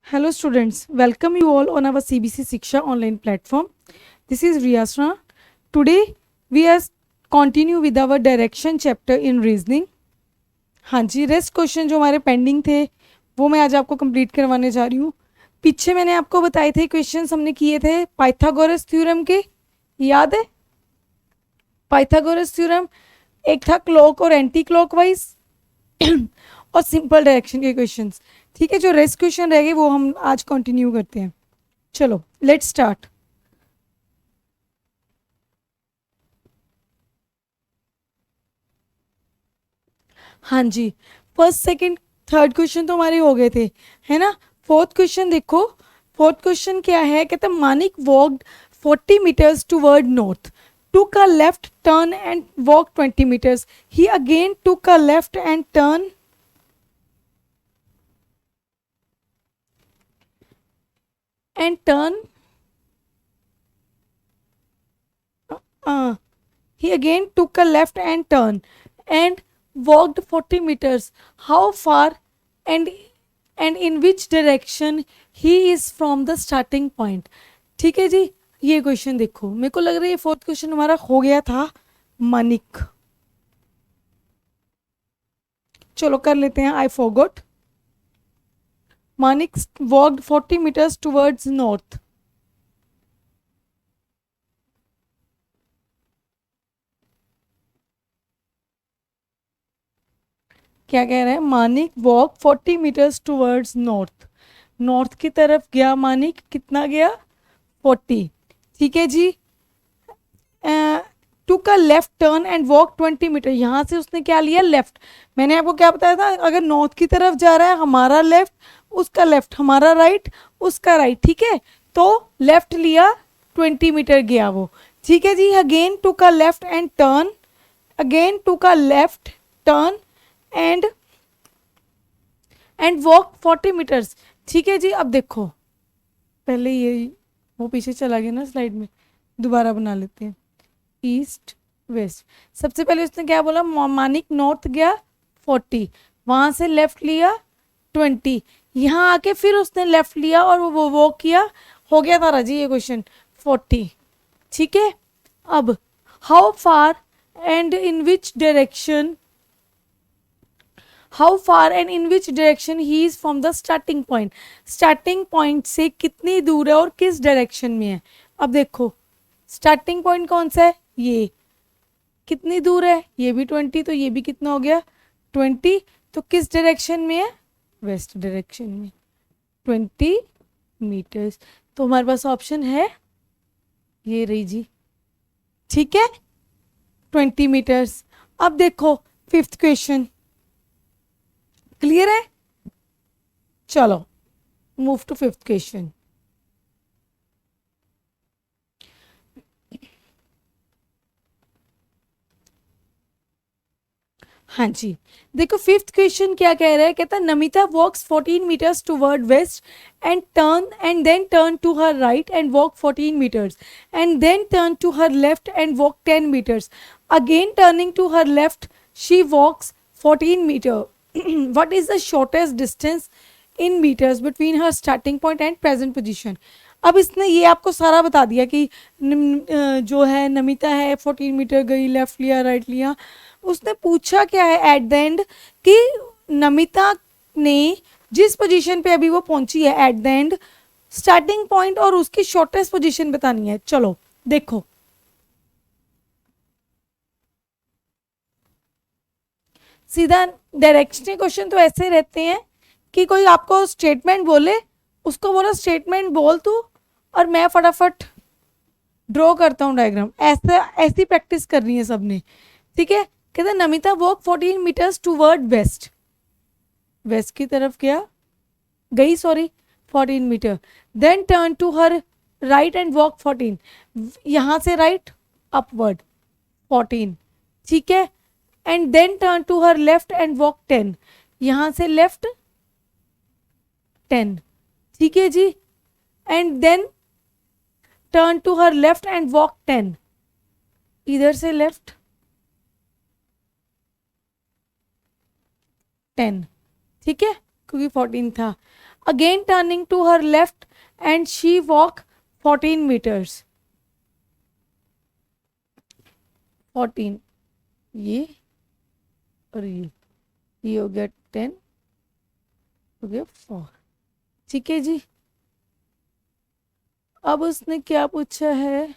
Hello students, welcome you all on our CBC Shiksha online platform. This is Riyasna. Today we are continue with our direction chapter in reasoning. हाँ जी, rest question जो हमारे pending थे वो मैं आज आपको complete करवाने जा रही हूँ. पीछे मैंने आपको बताए थे क्वेश्चंस हमने किए थे पाइथागोरस थ्योरम के, याद है? पाइथागोरस थ्योरम एक था क्लॉक और एंटी क्लॉकवाइज और सिंपल डायरेक्शन के क्वेश्चंस. ठीक है, जो रेस्ट क्वेश्चन रह गए वो हम आज कंटिन्यू करते हैं. चलो लेट्स स्टार्ट. हाँ जी, फर्स्ट सेकंड थर्ड क्वेश्चन तो हमारे हो गए थे, है ना. फोर्थ क्वेश्चन देखो. फोर्थ क्वेश्चन क्या है? कहता Manik walked 40 meters toward north, took a left turn and walked 20 meters. He again took a left and turn he again took a left and turn and walked 40 meters. How far and in which direction he is from the starting point? ठीक है जी, ये question देखो. मेरे को लग रहा है ये फोर्थ क्वेश्चन हमारा हो गया था मानिक. चलो कर लेते हैं. I forgot. Manik walked 40 meters towards north. क्या कह रहे हैं? Manik walk 40 meters towards north. North की तरफ गया मानिक. कितना गया? 40. ठीक है जी. Took a left turn and walk 20 meter. यहाँ से उसने क्या लिया? लेफ्ट. मैंने आपको क्या बताया था? अगर नॉर्थ की तरफ जा रहा है हमारा लेफ्ट, उसका लेफ्ट, हमारा राइट, उसका राइट. ठीक है, तो लेफ्ट लिया, 20 मीटर गया वो. ठीक है जी. Again took a left and turn, again took a left turn and walk 40 meters. ठीक है जी. अब देखो, पहले ये वो पीछे चला गया ना स्लाइड में, दोबारा बना लेते हैं. East west. सबसे पहले उसने क्या बोला? मानिक नॉर्थ गया 40, वहां से लेफ्ट लिया 20, यहाँ आके फिर उसने लेफ्ट लिया और वो वॉक किया. हो गया था राजी ये क्वेश्चन 40. ठीक है. अब how far and in which direction, how far and in which direction he is from the starting point. Starting point से कितनी दूर है और किस डायरेक्शन में है. अब देखो, स्टार्टिंग पॉइंट कौन सा है? ये. कितनी दूर है? ये भी 20, तो ये भी कितना हो गया? 20. तो किस डायरेक्शन में है? वेस्ट डायरेक्शन में. 20 मीटर्स. तो हमारे पास ऑप्शन है ये रही जी. ठीक है, 20 मीटर्स. अब देखो फिफ्थ क्वेश्चन. क्लियर है? चलो मूव टू फिफ्थ क्वेश्चन. हाँ जी, देखो फिफ्थ क्वेश्चन क्या कह रहा है. कहता है Namita walks 14 meters toward west and then turn to her right and walk 14 meters and then turn to her left and walk 10 meters. Again turning to her left she walks 14 meter. what is the shortest distance in meters between her starting point and present position. अब इसने ये आपको सारा बता दिया कि जो है नमिता है 14 मीटर गई, लेफ्ट लिया, राइट लिया. उसने पूछा क्या है एट द एंड कि नमिता ने जिस पोजीशन पे अभी वो पहुंची है at the end, starting point और उसकी शॉर्टेस्ट पोजीशन बतानी है. चलो देखो, सीधा डायरेक्शनल क्वेश्चन तो ऐसे रहते हैं कि कोई आपको स्टेटमेंट बोले, उसको बोलो स्टेटमेंट बोल तू और मैं फटाफट ड्रॉ करता हूँ डायग्राम. ऐसा ऐसी प्रैक्टिस करनी है सबने. ठीक है. कहते हैं Namita walk 14 meters toward west. West की तरफ गया, गई, sorry, 14 meter. Then turn to her right and walk 14. यहाँ से राइट अपवर्ड 14. ठीक है. And then turn to her left and walk 10. यहाँ से लेफ्ट 10. ठीक है जी. And then turn to her left and walk 10. इधर से लेफ्ट 10. ठीक है, क्योंकि 14 था. Again turning to her left and she walk 14 metres. 14 ये और ये हो गया 10, हो गया 4. ठीक है जी. अब उसने क्या पूछा है,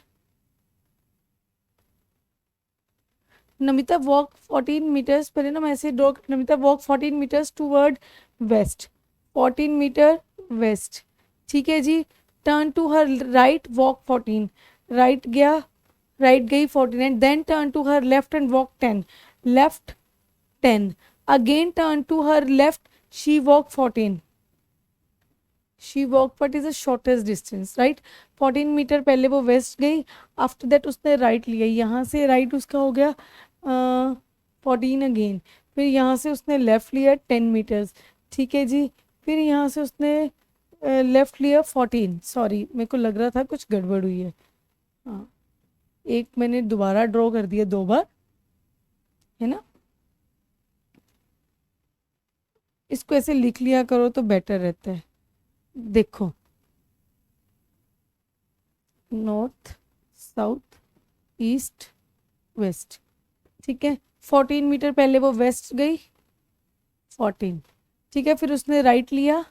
नमिता वॉक 14 मीटर्स, पहले ना मैं ऐसे draw, Namita walk 14 meters toward west, 14 meter west. ठीक है जी. Turn to her right walk 14, right गया, राइट गई 14 and then turn to her left and walk 10, left 10. Again turn to her left, she walk 14. She walk what is the shortest distance, right. 14 meter पहले वो waste गई, after that उसने right लिया, यहाँ से right उसका हो गया 14 अगेन, फिर यहाँ से उसने लेफ़्ट लिया 10 मीटर्स. ठीक है जी. फिर यहाँ से उसने लेफ़्ट लिया 14, सॉरी मेरे को लग रहा था कुछ गड़बड़ हुई है. हाँ, एक मैंने दोबारा ड्रॉ कर दिया 2 बार, है ना. इसको ऐसे लिख लिया करो तो बेटर रहता है. देखो, नॉर्थ साउथ ईस्ट वेस्ट. ठीक है. 14 मीटर पहले वो वेस्ट गई 14. ठीक है. फिर उसने राइट लिया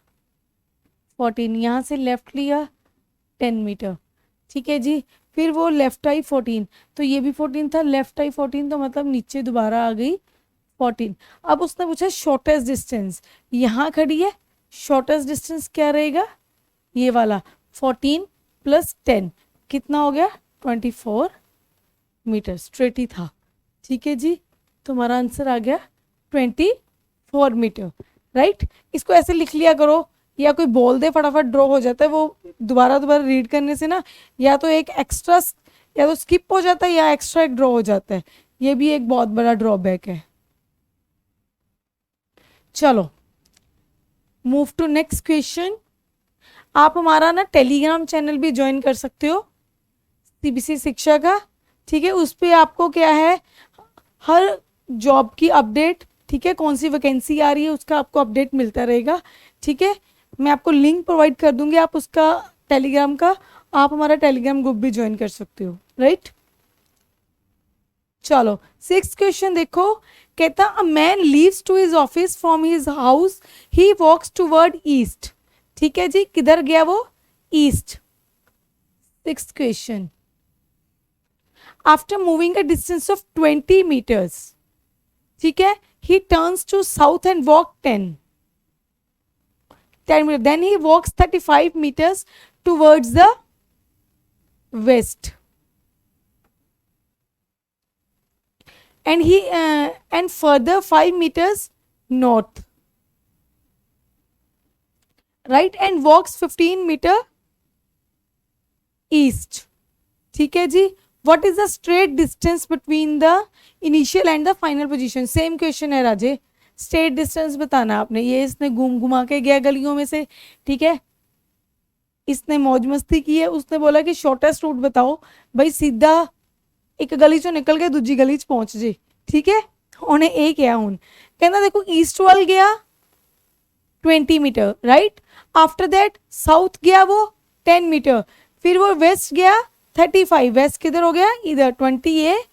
14, यहाँ से लेफ्ट लिया 10 मीटर. ठीक है जी. फिर वो लेफ्ट आई 14, तो ये भी 14 था, लेफ्ट आई 14, तो मतलब नीचे दोबारा आ गई 14. अब उसने पूछा शॉर्टेस्ट डिस्टेंस, यहाँ खड़ी है, शॉर्टेस्ट डिस्टेंस क्या रहेगा, ये वाला 14 + 10 कितना हो गया 24 मीटर, स्ट्रेट ही था. ठीक है जी. तुम्हारा आंसर आ गया 24 मीटर, राइट. इसको ऐसे लिख लिया करो, या कोई बोल दे फटाफट ड्रॉ हो जाता है. वो दोबारा रीड करने से ना या तो एक एक्स्ट्रा, या तो स्किप हो जाता है या एक्स्ट्रा एक ड्रॉ हो जाता है. ये भी एक बहुत बड़ा ड्रॉबैक है. चलो मूव टू नेक्स्ट क्वेश्चन. आप हमारा ना टेलीग्राम चैनल भी ज्वाइन कर सकते हो, सीबीसी शिक्षा का. ठीक है. उस पर आपको क्या है, हर जॉब की अपडेट, ठीक है, कौन सी वैकेंसी आ रही है उसका आपको अपडेट मिलता रहेगा. ठीक है. मैं आपको लिंक प्रोवाइड कर दूंगी, आप उसका टेलीग्राम का, आप हमारा टेलीग्राम ग्रुप भी ज्वाइन कर सकते हो, राइट. चलो 6th क्वेश्चन देखो. कहता a man leaves to his office from his house, he walks toward east. ठीक है जी. किधर गया वो, east. 6th question. After moving a distance of 20 metres, ठीक है, he turns to south and walk 10 meters. Then he walks 35 meters towards the west, and and further 5 meters north, right, and walks 15 meters east. ठीक है जी. What is the straight distance between the initial and the final position? Same question है राजे. Straight distance बताना आपने. ये इसने घूम घुमा के गया गलियों में से, ठीक है, इसने मौज मस्ती की है. उसने बोला कि शॉर्टेस्ट रूट बताओ. भाई सीधा एक गली चो निकल के दूजी गली च पहुंच जे. ठीक है. उन्हें एक किया हूं. कहना देखो ईस्ट वाल गया 20 metre, right. After that south गया वो 10 मीटर, फिर वो वेस्ट गया 35. वेस्ट किधर हो गया, इधर 20 ये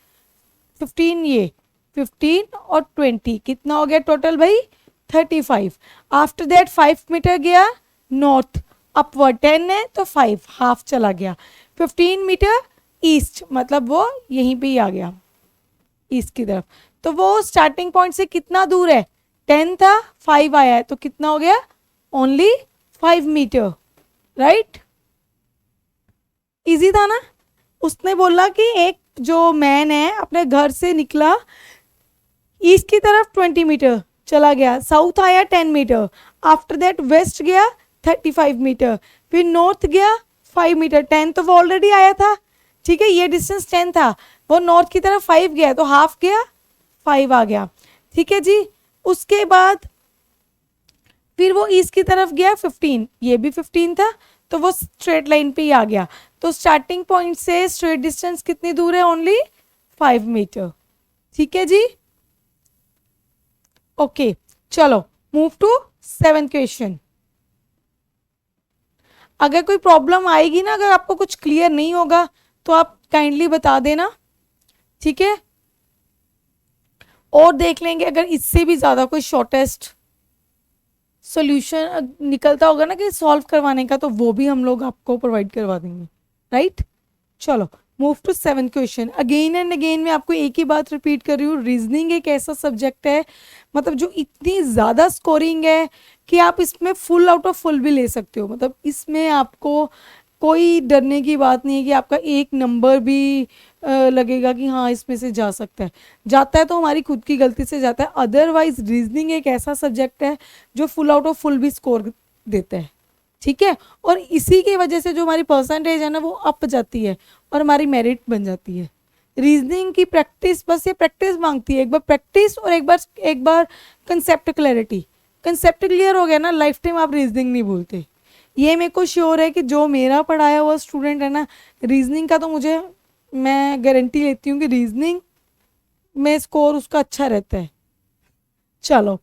15 ये 15 और 20 कितना हो गया टोटल भाई 35. आफ्टर दैट 5 मीटर गया नॉर्थ, अपवर्ड 10 है तो 5 हाफ चला गया. 15 मीटर ईस्ट, मतलब वो यहीं पे ही आ गया ईस्ट की तरफ. तो वो स्टार्टिंग पॉइंट से कितना दूर है, 10 था 5 आया है, तो कितना हो गया ओनली 5 मीटर, राइट. इजी था ना. उसने बोला कि एक जो मैन है अपने घर से निकला, ईस्ट की तरफ 20 मीटर चला गया, साउथ आया 10 मीटर, आफ्टर दैट वेस्ट गया 35 मीटर, फिर नॉर्थ गया 5 मीटर. 10 तो वो ऑलरेडी आया था, ठीक है, ये डिस्टेंस 10 था, वो नॉर्थ की तरफ 5 गया तो हाफ गया 5 आ गया. ठीक है जी. उसके बाद फिर वो ईस्ट की तरफ गया 15, ये भी 15 था, तो वो स्ट्रेट लाइन पे ही आ गया. तो स्टार्टिंग पॉइंट से स्ट्रेट डिस्टेंस कितनी दूर है, ओनली 5 मीटर. ठीक है जी. ओके चलो मूव टू 7th क्वेश्चन. अगर कोई प्रॉब्लम आएगी ना, अगर आपको कुछ क्लियर नहीं होगा तो आप काइंडली बता देना, ठीक है। और देख लेंगे अगर इससे भी ज़्यादा कोई शॉर्टेस्ट सॉल्यूशन निकलता होगा ना कि सॉल्व करवाने का, तो वो भी हम लोग आपको प्रोवाइड करवा देंगे, राइट। चलो move to 7th question. Again and again मैं आपको एक ही बात रिपीट कर रही हूँ, रीजनिंग एक ऐसा सब्जेक्ट है मतलब जो इतनी ज़्यादा स्कोरिंग है कि आप इसमें फुल आउट ऑफ फुल भी ले सकते हो। मतलब इसमें आपको कोई डरने की बात नहीं है कि आपका एक नंबर भी लगेगा कि हाँ इसमें से जा सकता है। जाता है तो हमारी खुद की गलती से जाता है, अदरवाइज रीजनिंग एक ऐसा सब्जेक्ट है जो फुल आउट ऑफ फुल भी स्कोर देता है, ठीक है। और इसी की वजह से जो हमारी परसेंटेज है ना वो अप जाती है और हमारी मेरिट बन जाती है। रीजनिंग की प्रैक्टिस, बस ये प्रैक्टिस मांगती है, एक बार प्रैक्टिस और एक बार कंसेप्ट क्लैरिटी। कंसेप्ट क्लियर हो गया ना, लाइफ टाइम आप रीजनिंग नहीं भूलते। ये मेरे को श्योर है कि जो मेरा पढ़ाया हुआ स्टूडेंट है ना, रीजनिंग का तो मुझे, मैं गारंटी लेती हूँ कि रीजनिंग में स्कोर उसका अच्छा रहता है। चलो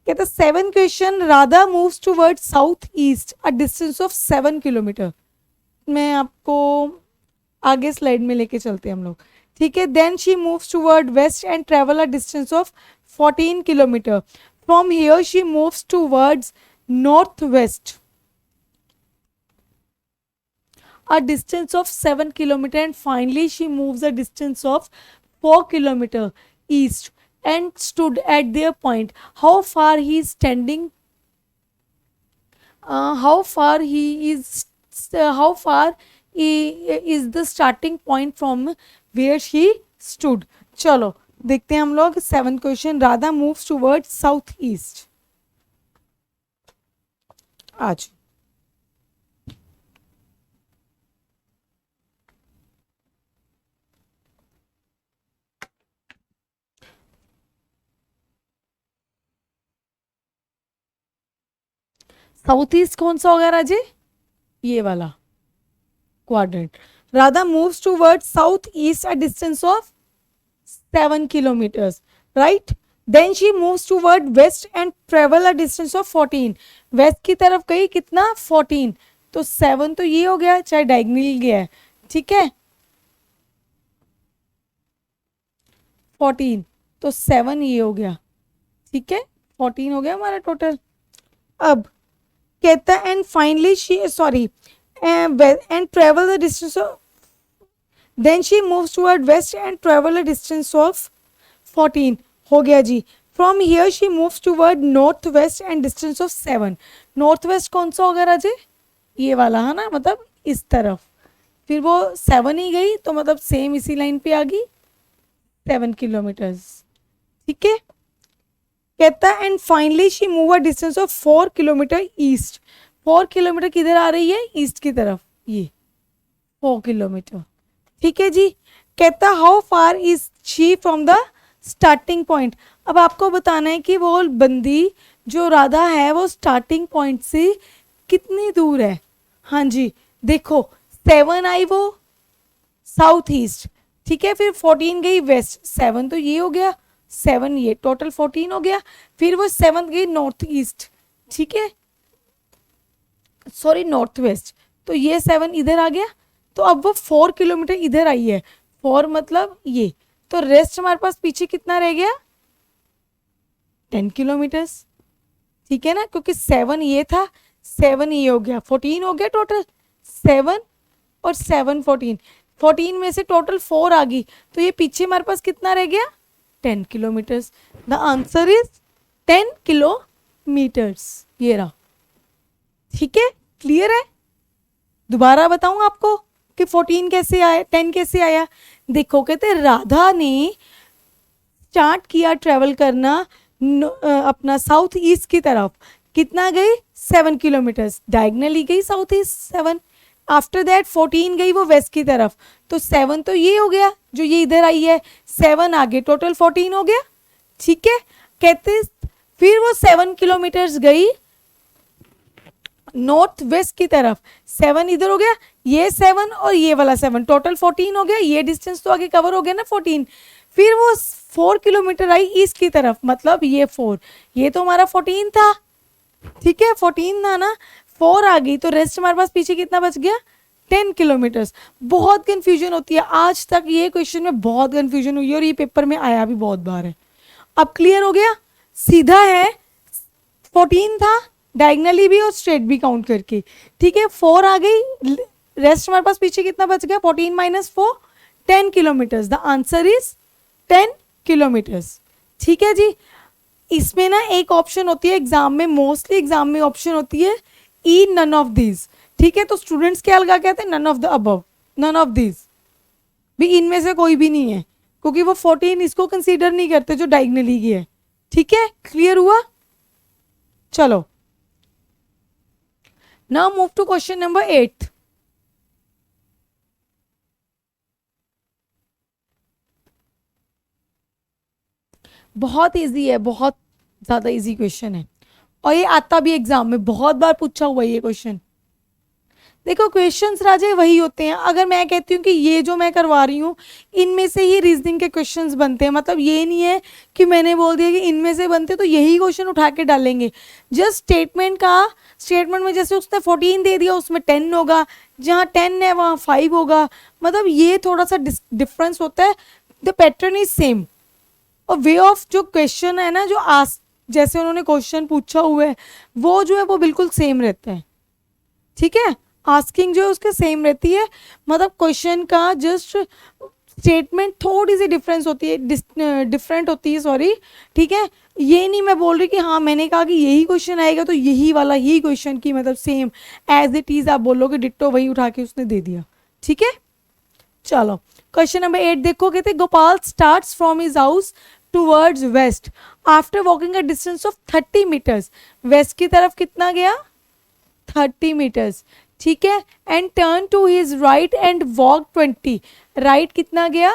कहते 7th question, Radha moves toward south east a distance of 7 kilometre. मैं आपको आगे स्लाइड में लेके चलते हैं हम लोग, ठीक है। Then she moves toward west and travel a distance of 14 kilometre. From here she moves towards north west a distance of 7 kilometer, and finally she moves a distance of 4 kilometer east and stood at their point. How far he is standing, how far he is how far he is the starting point from where she stood. चलो देखते हैं हम लोग 7th question. Radha moves toward south east. आज south east कौन सा होगा राजे, ये वाला quadrant. Radha moves toward south east a distance of 7 kilometers, right? Then she moves toward west and travel a distance of 14. Waste की तरफ गई, कितना 14, तो 7 तो ये हो गया, चाहे डायगोनल गया है, ठीक है। 14 तो 7 ये हो गया, ठीक है। 14 हो गया हमारा टोटल। अब कहता है and finally she sorry and travel the distance of, then she moves toward west and travel a distance of 14 हो गया जी। From here she moves toward north west and distance of 7। North west कौन सा होगा राजे, ये वाला है ना, मतलब इस तरफ। फिर वो 7 ही गई तो मतलब सेम इसी लाइन पे आ गई 7 किलोमीटर्स, ठीक है। कहता है and finally she move a distance of 4 kilometre east. 4 kilometre किधर आ रही है, ईस्ट की तरफ, ये 4 किलोमीटर, ठीक है जी। कहता how far is she from the starting point. अब आपको बताना है कि वो बंदी जो राधा है वो स्टार्टिंग पॉइंट से कितनी दूर है। हाँ जी देखो 7 आई वो साउथ ईस्ट, ठीक है। फिर 14 गई वेस्ट, 7 तो ये हो गया, 7 ये, टोटल 14 हो गया। फिर वो 7 गई नॉर्थ ईस्ट, ठीक है, सॉरी नॉर्थ वेस्ट, तो ये 7 इधर आ गया। तो अब वो 4 किलोमीटर इधर आई है, 4 मतलब ये, तो रेस्ट हमारे पास पीछे कितना रह गया 10 किलोमीटर्स, ठीक है ना, क्योंकि 7 ये था, 7 ये हो गया, 14 हो गया टोटल। 7 और 7 14, 14 में से टोटल 4 आ गई, तो ये पीछे हमारे पास कितना रह गया 10 kilometres. The answer is 10 kilometres, ये रहा, ठीक है। क्लियर है, दोबारा बताऊं आपको कि 14 कैसे आया, 10 कैसे आया। देखो कहते राधा ने स्टार्ट किया ट्रेवल करना अपना साउथ ईस्ट की तरफ, कितना गई 7 किलोमीटर्स, डायगनली गई साउथ ईस्ट 7। आफ्टर दैट 14 गई वो वेस्ट की तरफ, तो 7 तो ये हो गया जो ये इधर आई है, 7 आगे, टोटल 14 हो गया, ठीक है। कहते फिर वो 7 किलोमीटर्स गई नॉर्थ वेस्ट की तरफ, 7 इधर हो गया, ये 7 और ये वाला 7, टोटल 14 हो गया। ये डिस्टेंस तो आगे कवर हो गया ना 14। फिर वो 4 किलोमीटर आई ईस्ट की तरफ, मतलब ये 4, ये तो हमारा 14 था, ठीक है, 14 था ना। 4 आ गई तो रेस्ट हमारे पास पीछे कितना बच गया, 10 किलोमीटर्स। बहुत कंफ्यूजन होती है, आज तक ये क्वेश्चन में बहुत कंफ्यूजन हुई है और ये पेपर में आया भी बहुत बार है। अब क्लियर हो गया, सीधा है, 14 था डायगनली भी और स्ट्रेट भी काउंट करके, ठीक है। 4 आ गई, रेस्ट हमारे पास पीछे कितना बच गया, 14 minus 4, 10 kilometres. The answer is 10 kilometres, ठीक है जी। इसमें ना एक ऑप्शन होती है एग्जाम में, मोस्टली एग्जाम में ऑप्शन होती है ई नन ऑफ दीज, ठीक है। तो स्टूडेंट्स क्या लगा के आते हैं, none of the above, none of these, भी इनमें से कोई भी नहीं है, क्योंकि वो 14 इसको कंसीडर नहीं करते जो डायगनली की है, ठीक है। क्लियर हुआ, चलो now move to question number 8। बहुत इजी है, बहुत ज्यादा इजी क्वेश्चन है और ये आता भी एग्जाम में, बहुत बार पूछा हुआ है ये क्वेश्चन। देखो क्वेश्चंस राजे वही होते हैं, अगर मैं कहती हूँ कि ये जो मैं करवा रही हूँ इनमें से ही रीजनिंग के क्वेश्चंस बनते हैं, मतलब ये नहीं है कि मैंने बोल दिया कि इनमें से बनते तो यही क्वेश्चन उठा के डालेंगे। जस्ट स्टेटमेंट का, स्टेटमेंट में जैसे उसने 14 दे दिया उसमें 10 होगा, जहाँ 10 है वहाँ 5 होगा, मतलब ये थोड़ा सा डिफरेंस होता है। द पैटर्न इज सेम और वे ऑफ जो क्वेश्चन है ना, जो आस जैसे उन्होंने क्वेश्चन पूछा हुआ है वो जो है वो बिल्कुल सेम रहता है, ठीक है। आस्किंग जो है उसके सेम रहती है, मतलब क्वेश्चन का जस्ट स्टेटमेंट थोड़ी सी डिफरेंस होती है, डिफरेंट होती है, सॉरी, ठीक है। ये नहीं मैं बोल रही कि हाँ मैंने कहा कि यही क्वेश्चन आएगा तो यही वाला ही क्वेश्चन की मतलब सेम एज इट इज आप बोलोगे डिट्टो वही उठा के उसने दे दिया, ठीक है। चलो क्वेश्चन नंबर 8 देखो, कहते Gopal starts from his house towards west after walking a distance of 30 meters. West की तरफ कितना गया, 30 मीटर्स, ठीक है। And turn to his right and walk 20, right कितना गया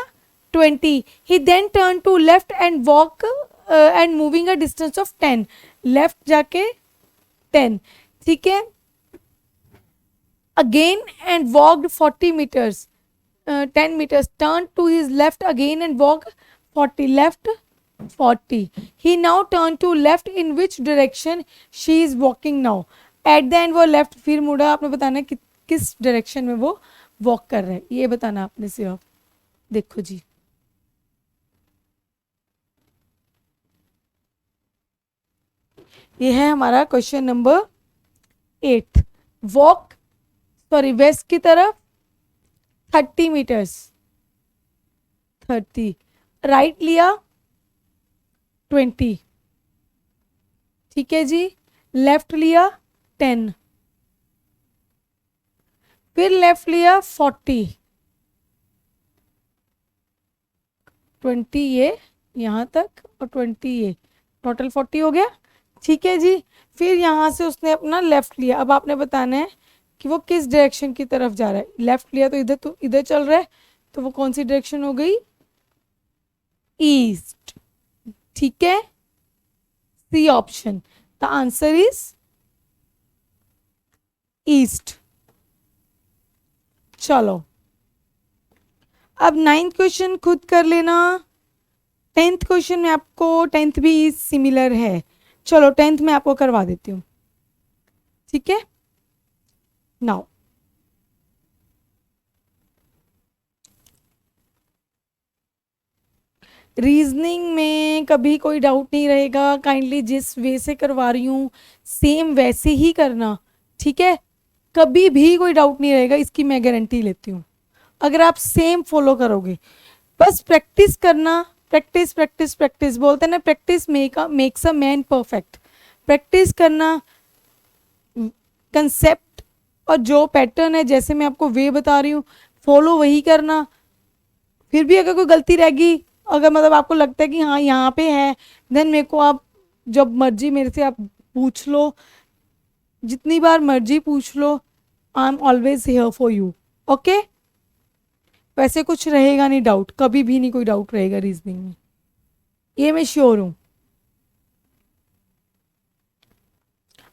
20। He then turn to left and walk and moving a distance of 10, left जाके 10, ठीक है। Again and walked 40 meters, 10 meters, turned to his left again and walked 40, left 40. He now turned to left, in which direction she is walking now. At the end वो left फिर मुड़ा, आपने बताना है कि किस डायरेक्शन में वो वॉक कर रहे हैं, ये बताना आपने सिर्फ। देखो जी ये है हमारा question number 8। Walk, sorry west की तरफ 30 मीटर्स, 30, राइट लिया 20, ठीक है जी। लेफ्ट लिया 10, फिर लेफ्ट लिया 40, 20 ये यहाँ तक और 20 ये, टोटल 40 हो गया, ठीक है जी। फिर यहाँ से उसने अपना लेफ्ट लिया, अब आपने बताना है कि वो किस डायरेक्शन की तरफ जा रहा है। लेफ्ट लिया तो इधर चल रहा है, तो वो कौन सी डायरेक्शन हो गई, ईस्ट, ठीक है। C option, the answer is east. चलो अब 9th क्वेश्चन खुद कर लेना, 10th क्वेश्चन में आपको 10th भी सिमिलर है, चलो 10th में आपको करवा देती हूँ, ठीक है। नाउ रीजनिंग में कभी कोई डाउट नहीं रहेगा, काइंडली जिस वे से करवा रही हूँ सेम वैसे ही करना, ठीक है। कभी भी कोई डाउट नहीं रहेगा, इसकी मैं गारंटी लेती हूँ अगर आप सेम फॉलो करोगे। बस प्रैक्टिस करना, प्रैक्टिस प्रैक्टिस प्रैक्टिस, बोलते हैं ना practice makes a man perfect. Practice करना, कंसेप्ट और जो पैटर्न है जैसे मैं आपको वे बता रही हूँ फॉलो वही करना। फिर भी अगर कोई गलती रहेगी, अगर मतलब आपको लगता है कि हाँ यहाँ पे है, देन मेरे को आप जब मर्जी मेरे से आप पूछ लो, जितनी बार मर्जी पूछ लो, I am always here for you, okay. वैसे कुछ रहेगा नहीं डाउट, कभी भी नहीं कोई डाउट रहेगा रीजनिंग में, ये मैं श्योर हूँ।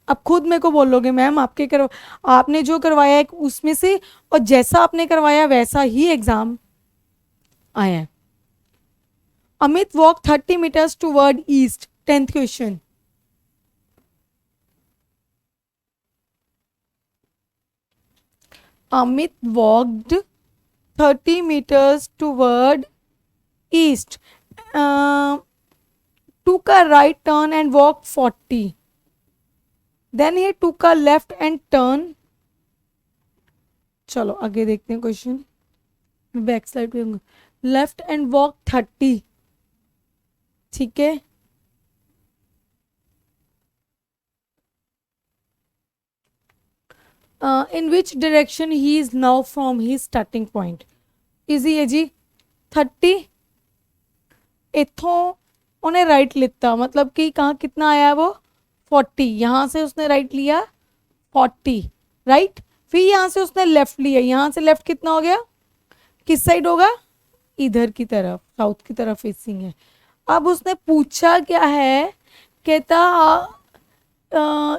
अब खुद मेरे को बोलोगे मैम आपने जो करवाया है उसमें से और जैसा आपने करवाया वैसा ही एग्जाम आया है। Amit walk 30 metres toward east, 10th question. Amit walked 30 meters toward east, took a right turn and walked 40. Then he took a left and turn. चलो आगे देखते हैं क्वेश्चन, बैक साइड पे होंगे. Left and walk 30. ठीक है, in which direction he is now from his starting point. Easy है जी. 30 इथों उन्हें राइट लिखता, मतलब कि कहाँ कितना आया है वो 40. यहाँ से उसने राइट लिया 40, राइट. फिर यहाँ से उसने लेफ्ट लिया, यहाँ से लेफ्ट कितना हो गया, किस साइड होगा, इधर की तरफ, साउथ की तरफ फेसिंग है. अब उसने पूछा क्या है, कहता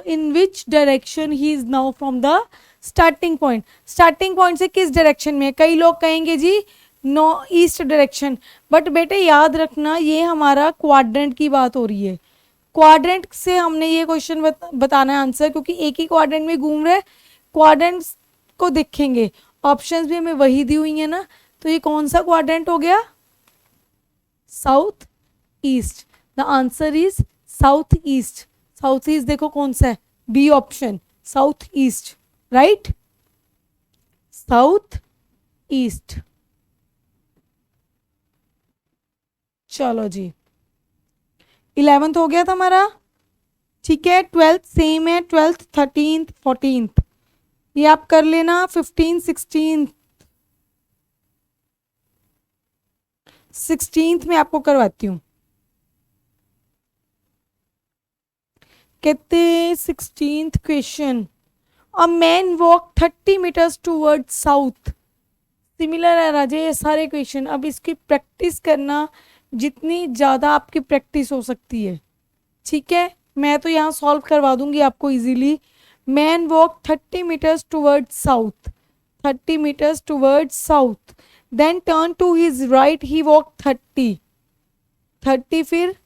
in which direction he is now from the starting point. Starting point से किस डायरेक्शन में. कई लोग कहेंगे जी नो ईस्ट डायरेक्शन, बट बेटे याद रखना ये हमारा क्वाड्रेंट की बात हो रही है. क्वाड्रेंट से हमने ये क्वेश्चन बताना है आंसर, क्योंकि एक ही क्वाड्रेंट में घूम रहे. क्वाड्रेंट्स को देखेंगे, ऑप्शंस भी हमें वही दी हुई है ना, तो ये कौन सा क्वाड्रेंट हो गया, south east. The answer is south east. South east देखो कौन सा है, B option, south east, right, south east. चलो जी 11th हो गया था हमारा. ठीक है, 12th सेम है, 12th 13th 14th ये आप कर लेना. 15 16th में आपको करवाती हूँ. कहते 16th question, a man walk 30 meters toward south. Similar है राजे ये सारे क्वेश्चन. अब इसकी प्रैक्टिस करना, जितनी ज़्यादा आपकी प्रैक्टिस हो सकती है. ठीक है, मैं तो यहाँ सॉल्व करवा दूंगी आपको easily. Man walk 30 meters toward south, 30 meters toward south, then turn to his right, he walk 30 फिर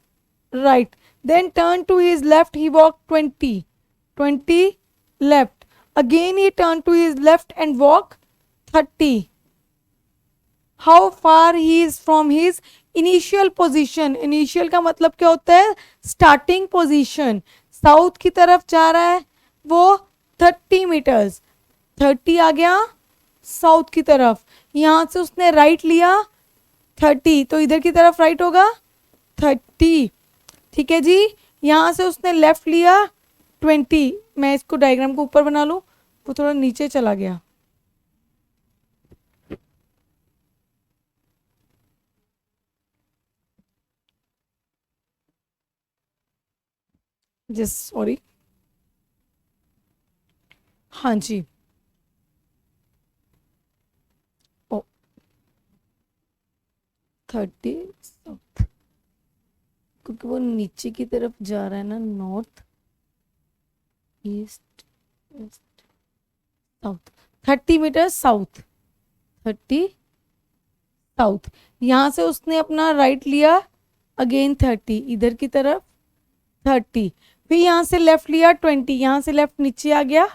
right, then turn to his left, he walk 20 left, again he turn to his left and walk 30. How far he is from his initial position. Initial का मतलब क्या होता है, starting position. South की तरफ जा रहा है वो 30 meters, 30 आ गया साउथ की तरफ. यहाँ से उसने राइट लिया 30, तो इधर की तरफ राइट होगा 30. ठीक है जी, यहाँ से उसने लेफ्ट लिया 20. मैं इसको डायग्राम को ऊपर बना लूँ, वो थोड़ा नीचे चला गया. Just sorry. हाँ जी, ओ 30 साउथ, क्योंकि वो नीचे की तरफ जा रहा है ना, north east west south. 30 meters south, 30 south. यहाँ से उसने अपना राइट लिया अगेन 30 इधर की तरफ 30, फिर यहाँ से लेफ्ट लिया 20, यहाँ से लेफ्ट नीचे आ गया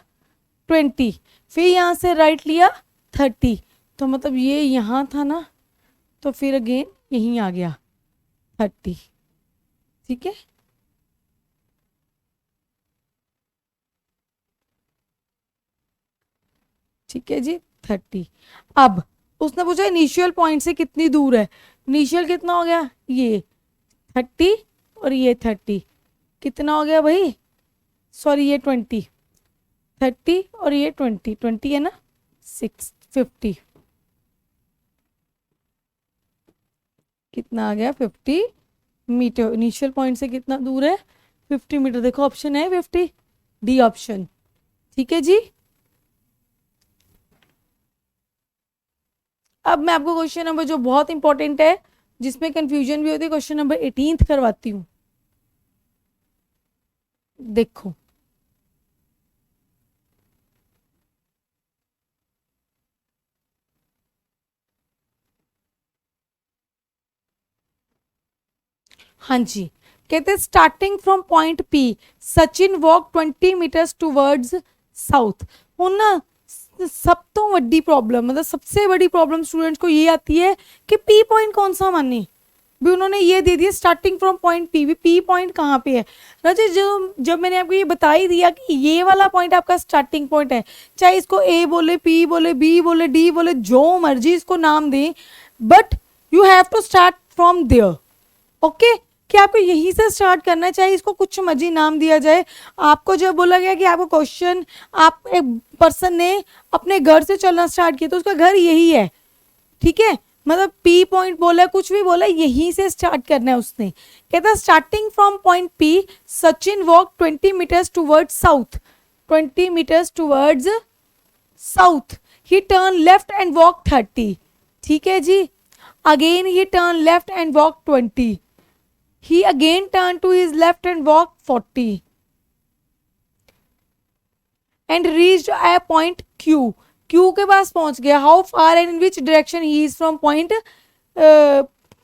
20, फिर यहाँ से राइट लिया 30. तो मतलब ये यहाँ था ना, तो फिर अगेन यहीं आ गया 30. ठीक है, ठीक है जी 30. अब उसने पूछा इनिशियल पॉइंट से कितनी दूर है. इनिशियल कितना हो गया, ये 30 और ये 30, कितना हो गया भाई, सॉरी ये 20, 30 और ये 20 है ना, 50. कितना आ गया 50 मीटर. इनिशियल पॉइंट से कितना दूर है 50 मीटर. देखो ऑप्शन है 50, डी ऑप्शन. ठीक है जी. अब मैं आपको क्वेश्चन नंबर जो बहुत इंपॉर्टेंट है, जिसमें कंफ्यूजन भी होती है, क्वेश्चन नंबर 18 करवाती हूँ. देखो हाँ जी, कहते starting from point P Sachin walk 20 meters towards south. हूँ ना सब तो बड़ी प्रॉब्लम, मतलब सबसे बड़ी प्रॉब्लम स्टूडेंट्स को ये आती है कि पी पॉइंट कौन सा माने। भी उन्होंने ये दे दिया स्टार्टिंग फ्रॉम पॉइंट पी, भी पी पॉइंट कहाँ पे है राजेश? जो जब मैंने आपको ये बता ही दिया कि ये वाला पॉइंट आपका स्टार्टिंग पॉइंट है, चाहे इसको ए बोले, पी बोले, बी बोले, डी बोले, जो मर्जी इसको नाम दें, but you have to start from there. Okay, कि आपको यहीं से स्टार्ट करना है, चाहे इसको कुछ मर्जी नाम दिया जाए। आपको जब बोला गया कि आपको क्वेश्चन, आप एक पर्सन ने अपने घर से चलना स्टार्ट किया तो उसका घर यही है, ठीक है, मतलब पी पॉइंट बोला, कुछ भी बोला, यहीं से स्टार्ट करना है उसने। कहता है starting from point P Sachin walk 20 metres towards south, 20 metres towards south, he turn left and walk 30, ठीक है जी। Again he turn left and walk 20, he again turned to his left and walked 40 and reached a point Q, Q के पास पहुंच गया। how far and in which direction he is from point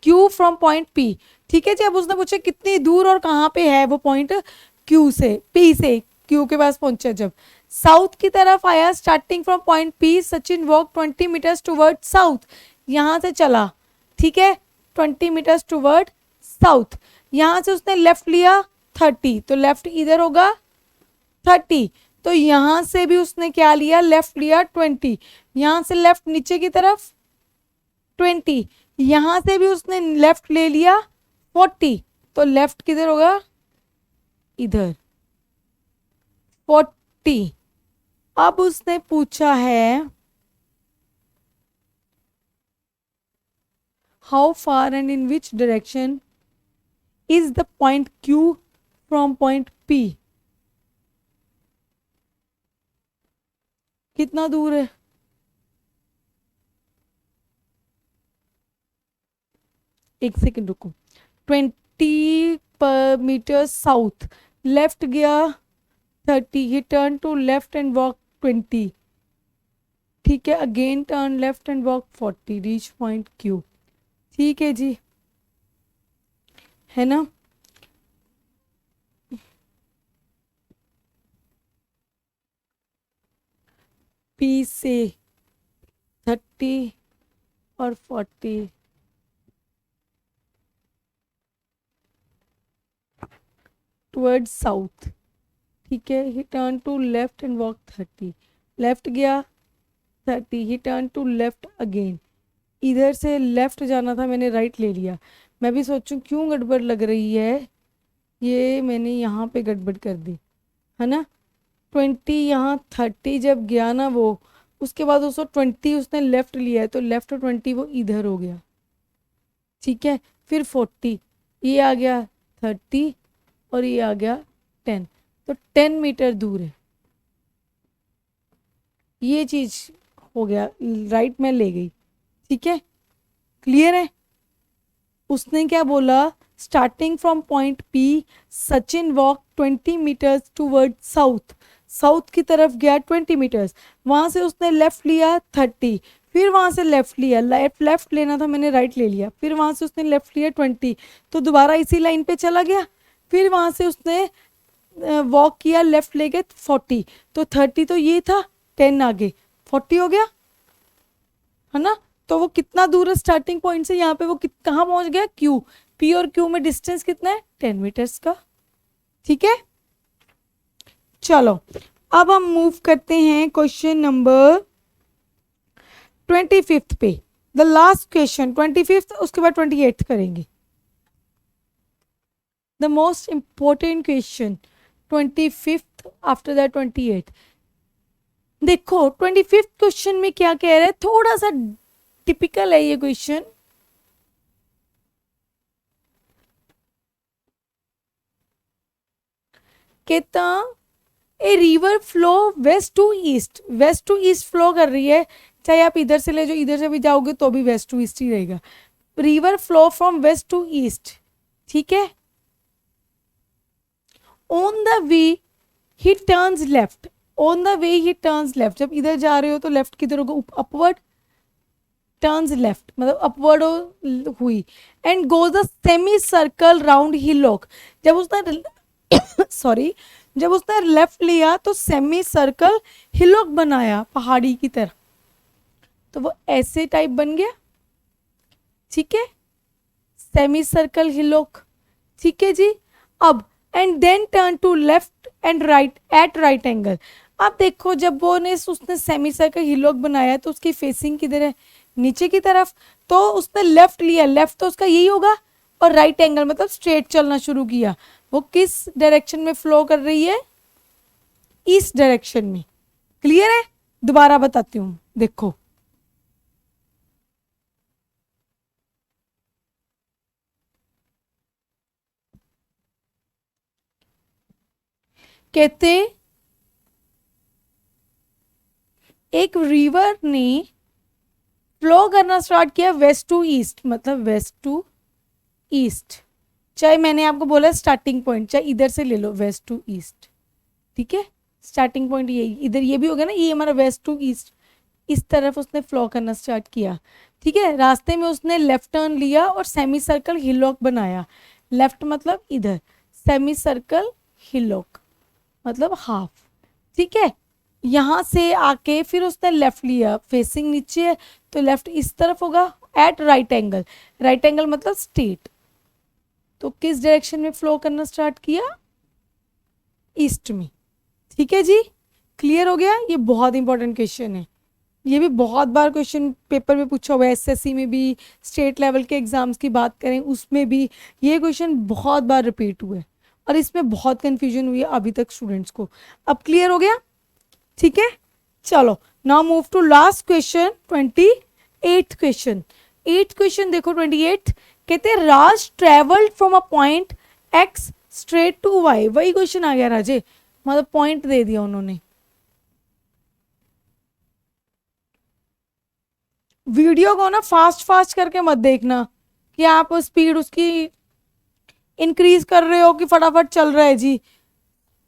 Q from point P, ठीक है जी। अब उसने पूछा कितनी दूर और कहाँ पे है वो पॉइंट Q से, P से Q के पास पहुंचा। जब साउथ की तरफ आया, starting from point P Sachin walk 20 metres toward south, यहाँ से चला, ठीक है, 20 मीटर्स टूवर्ड साउथ। यहां से उसने लेफ्ट लिया 30, तो लेफ्ट इधर होगा 30, तो यहां से भी उसने क्या लिया, लेफ्ट लिया 20, यहां से लेफ्ट नीचे की तरफ 20, यहां से भी उसने लेफ्ट ले लिया 40, तो लेफ्ट किधर होगा, इधर 40। अब उसने पूछा है how far and in which direction is the point Q from point P, कितना दूर है, एक सेकंड रुको, 20 मीटर साउथ, लेफ्ट गया 30, he turn to left and walk 20, ठीक है, again turn left and walk 40, reach point Q, ठीक है जी, है ना। P से 30 और 40 टुवर्ड्स साउथ, ठीक है, he turn to left and walk 30, left गया 30, he turn to left again, इधर से लेफ्ट जाना था, मैंने राइट ले लिया। मैं भी सोचूं क्यों गड़बड़ लग रही है, ये मैंने यहाँ पे गड़बड़ कर दी, है ना। 20 यहाँ 30 जब गया ना वो, उसके बाद उसको 20 उसने लेफ्ट लिया है, तो लेफ्ट 20 वो इधर हो गया, ठीक है, फिर 40, ये आ गया 30 और ये आ गया 10, तो 10 मीटर दूर है, ये चीज हो गया, राइट में ले गई, ठीक है, क्लियर है। उसने क्या बोला, starting from point P Sachin walk 20 metres toward south, south की तरफ गया 20 मीटर्स, वहां से उसने लेफ्ट लिया 30, फिर वहां से लेफ्ट लिया, लेफ्ट लेना था, मैंने राइट ले लिया, फिर वहां से उसने लेफ्ट लिया 20, तो दोबारा इसी लाइन पे चला गया, फिर वहां से उसने वॉक किया, लेफ्ट ले गए 40, तो 30 तो ये था, 10 आगे 40 हो गया, है ना। तो वो कितना दूर है स्टार्टिंग पॉइंट से, यहाँ पे वो कहाँ पहुंच गया, क्यू, पी और क्यू में डिस्टेंस कितना है, 10 मीटर्स का, ठीक है। चलो अब हम मूव करते हैं क्वेश्चन नंबर 25 पे, द लास्ट क्वेश्चन 25, उसके बाद 28 करेंगे, the most important question 25 after that 28। देखो 25 क्वेश्चन में क्या कह रहे हैं, थोड़ा सा टिपिकल है ये क्वेश्चन, कहता a river flow west to east, west to east flow कर रही है, चाहे आप इधर से ले जाओ, इधर से भी जाओगे तो भी वेस्ट टू ईस्ट ही रहेगा, river flow from west to east, ठीक है। On the way he turns left, on the way he turns left, जब इधर जा रहे हो तो लेफ्ट किधर होगा, अपवर्ड, टर्न्स लेफ्ट मतलब अपवर्ड हुई, and goes the semi circle round hillock, जब उसने सॉरी जब उसने लेफ्ट लिया तो सेमी सर्कल हिलॉक बनाया पहाड़ी की तरह, तो वो ऐसे टाइप बन गया, ठीक है, सेमी सर्कल हिलॉक, ठीक है जी। अब and then turn to left and right at right angle. अब देखो जब वो ने उसने सेमी सर्कल हिलॉक बनाया तो उसकी फेसिंग किधर है, नीचे की तरफ, तो उसने लेफ्ट लिया, लेफ्ट तो उसका यही होगा, और राइट एंगल मतलब स्ट्रेट चलना शुरू किया। वो किस डायरेक्शन में फ्लो कर रही है, ईस्ट डायरेक्शन में। क्लियर है, दोबारा बताती हूँ, देखो कहते एक रिवर ने फ्लो करना स्टार्ट किया वेस्ट टू ईस्ट, मतलब वेस्ट टू ईस्ट, चाहे मैंने आपको बोला स्टार्टिंग पॉइंट, चाहे इधर से ले लो वेस्ट टू ईस्ट, ठीक है, स्टार्टिंग पॉइंट ये इधर, ये भी हो गया ना, ये हमारा वेस्ट टू ईस्ट, इस तरफ उसने फ्लो करना स्टार्ट किया, ठीक है। रास्ते में उसने लेफ्ट टर्न लिया और सेमी सर्कल हिलॉक बनाया, लेफ्ट मतलब इधर, सेमी सर्कल हिलॉक मतलब हाफ, ठीक है। यहाँ से आके फिर उसने लेफ्ट लिया, फेसिंग नीचे है तो लेफ्ट इस तरफ होगा, at right angle, right angle मतलब स्ट्रेट, तो किस डायरेक्शन में फ्लो करना स्टार्ट किया, ईस्ट में, ठीक है जी। क्लियर हो गया, ये बहुत इंपॉर्टेंट क्वेश्चन है, ये भी बहुत बार क्वेश्चन पेपर में पूछा हुआ है, एसएससी में भी, स्टेट लेवल के एग्जाम्स की बात करें उसमें भी ये क्वेश्चन बहुत बार रिपीट हुए और इसमें बहुत कंफ्यूजन हुई है अभी तक स्टूडेंट्स को। अब क्लियर हो गया, ठीक है। चलो now move to last question, 28th question. 8th question देखो, 28 कहते Raj travelled from a point X straight to Y, वही क्वेश्चन आ गया राजे, मतलब पॉइंट दे दिया उन्होंने। वीडियो को ना फास्ट फास्ट करके मत देखना कि आप स्पीड उसकी इंक्रीज कर रहे हो कि फटाफट चल रहा है जी,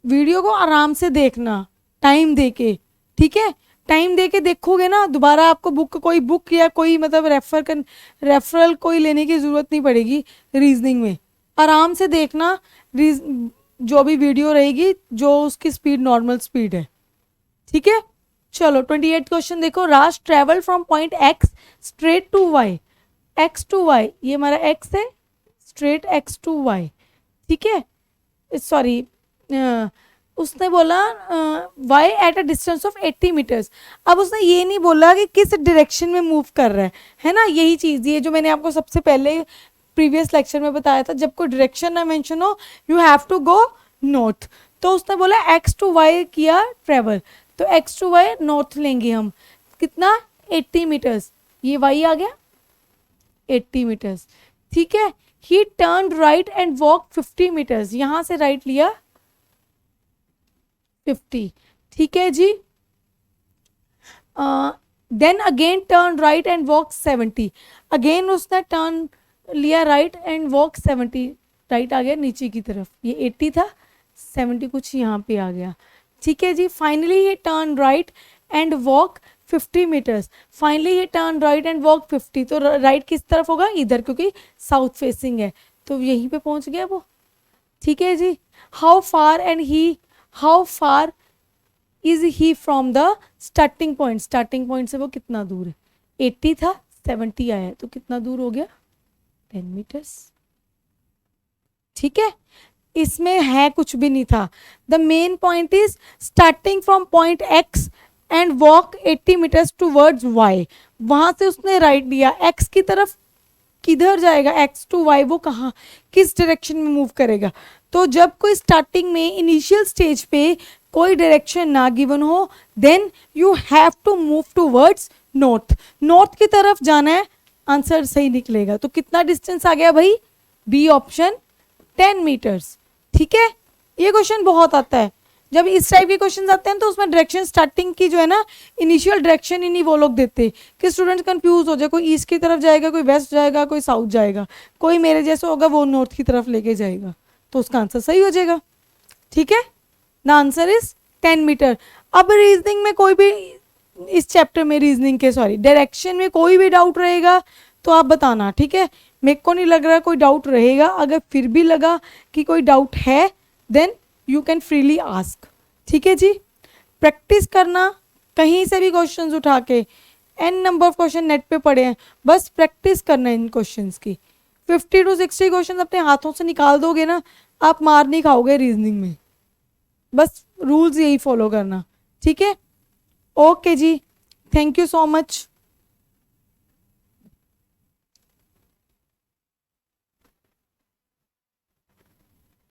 वीडियो को आराम से देखना, टाइम देके, ठीक है। टाइम देके देखोगे ना, दोबारा आपको कोई बुक या कोई मतलब रेफरल कोई लेने की ज़रूरत नहीं पड़ेगी रीजनिंग में, आराम से देखना, जो भी वीडियो रहेगी जो उसकी स्पीड नॉर्मल स्पीड है, ठीक है। चलो 28 क्वेश्चन देखो, Raj travel from point X straight to Y, X to Y, ये हमारा एक्स है, स्ट्रेट एक्स टू वाई, ठीक है, सॉरी उसने बोला Y at a distance of 80 metres. अब उसने ये नहीं बोला कि किस डायरेक्शन में मूव कर रहा है ना, यही चीज़ ये जो मैंने आपको सबसे पहले प्रीवियस लेक्चर में बताया था, जब कोई डायरेक्शन ना मेंशन हो you have to go north, तो उसने बोला एक्स टू वाई किया ट्रेवल, तो एक्स टू वाई नॉर्थ लेंगे हम, कितना 80 मीटर्स, ये वाई आ गया 80 मीटर्स, ठीक है। He turn right and walk 50 metres, यहाँ से राइट लिया 50, ठीक है जी। Then again turn right and walk 70, again उसने टर्न लिया राइट एंड वॉक 70, राइट आ गया नीचे की तरफ, ये 80 था 70 कुछ यहाँ पे आ गया, ठीक है जी। फाइनली ये turn right and walk 50 metres, finally ये टर्न राइट एंड वॉक 50, तो राइट किस तरफ होगा, इधर, क्योंकि साउथ फेसिंग है, तो यहीं पे पहुंच गया वो, ठीक है जी। How far is he from the starting point, starting point से वो कितना दूर है, 80 था 70 आया, तो कितना दूर हो गया 10 मीटर्स, ठीक है। इसमें है कुछ भी नहीं था, the main point is starting from point X and walk 80 metres towards Y, वहां से उसने राइट लिया, एक्स की तरफ किधर जाएगा, एक्स टू वाई, वो कहाँ किस डायरेक्शन में मूव करेगा, तो जब कोई स्टार्टिंग में इनिशियल स्टेज पे कोई डायरेक्शन ना गिवन हो then you have to move towards north, north की तरफ जाना है, आंसर सही निकलेगा। तो कितना डिस्टेंस आ गया भाई, बी ऑप्शन 10 मीटर्स, ठीक है। ये क्वेश्चन बहुत आता है, जब इस टाइप के क्वेश्चन आते हैं तो उसमें डायरेक्शन स्टार्टिंग की जो है ना इनिशियल डायरेक्शन ही नहीं वो लोग देते कि स्टूडेंट्स कंफ्यूज हो जाए, कोई ईस्ट की तरफ जाएगा, कोई वेस्ट जाएगा, कोई साउथ जाएगा, कोई मेरे जैसा होगा वो नॉर्थ की तरफ लेके जाएगा, तो उसका आंसर सही हो जाएगा, ठीक है। The answer is 10 metre. अब रीजनिंग में कोई भी इस चैप्टर में रीजनिंग के डायरेक्शन में कोई भी डाउट रहेगा तो आप बताना, ठीक है। मेरे को नहीं लग रहा कोई डाउट रहेगा, अगर फिर भी लगा कि कोई डाउट है then you can freely ask. ठीक है जी. प्रैक्टिस करना, कहीं से भी क्वेश्चंस उठा के, an number of question net पे पड़े हैं, बस प्रैक्टिस करना है इन क्वेश्चंस की. 50 to 60 क्वेश्चन अपने हाथों से निकाल दोगे ना, आप मार नहीं खाओगे रीजनिंग में. बस रूल्स यही फॉलो करना. ठीक है. ओके जी, थैंक यू सो मच.